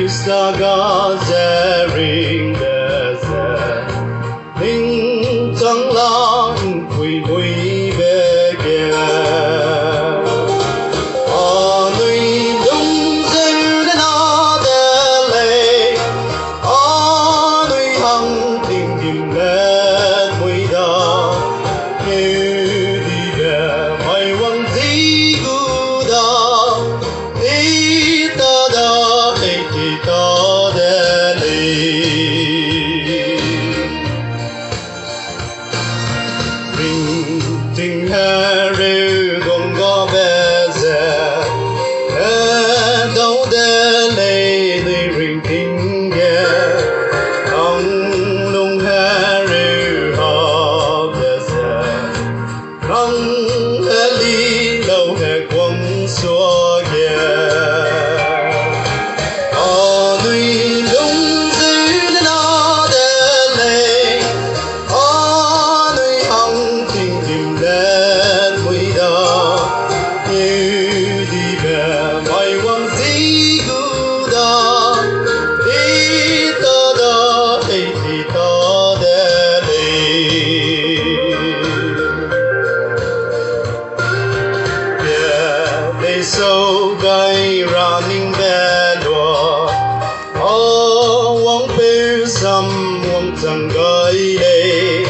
Saga Zering the Zen Ling Zhang Lang Kui Kui Bege A Nui Dung Zeng De Na De Lei A Nui Hang Ting Kim Let Mui Da Như Đi Bè Mai Wang Di Gu Da Đi Ta Da Hei Ti Ta De Li Ring Ting He Ru Gong Ga Be Ze He Dao De Lei Ni Ring Ting Ge Ang Lung He Ru Ha Be Ze Rang He Li Lâu He Quang Xua Ge Sâu gai running bè đùa ô wang bê xăm wang chẳng gai lê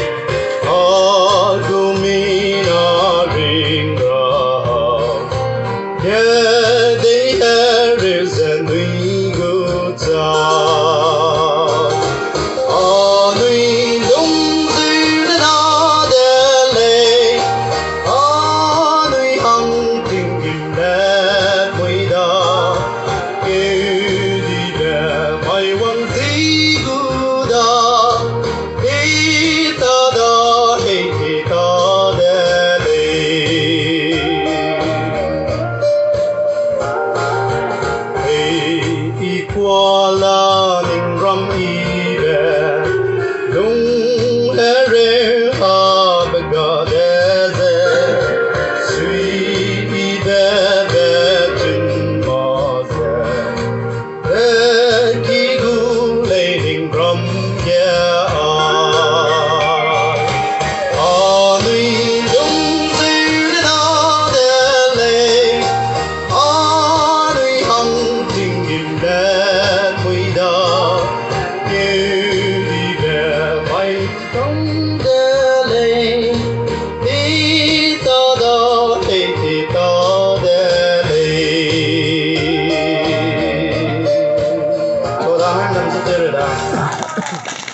ô gu mi na ring ra ye đi he rê zên nui gu cha ô nui lung dư đê na đê lê ô nui hăng tình kim lê qua la ning ram i be lung he re ha be ga de ze sui i be be tin ma ze de ki gu le ning ram ye a nui lung zi de na de le a nui hang ting kim de Hãy subscribe cho kênh Ghiền Mì Gõ để không bỏ lỡ những video hấp dẫn.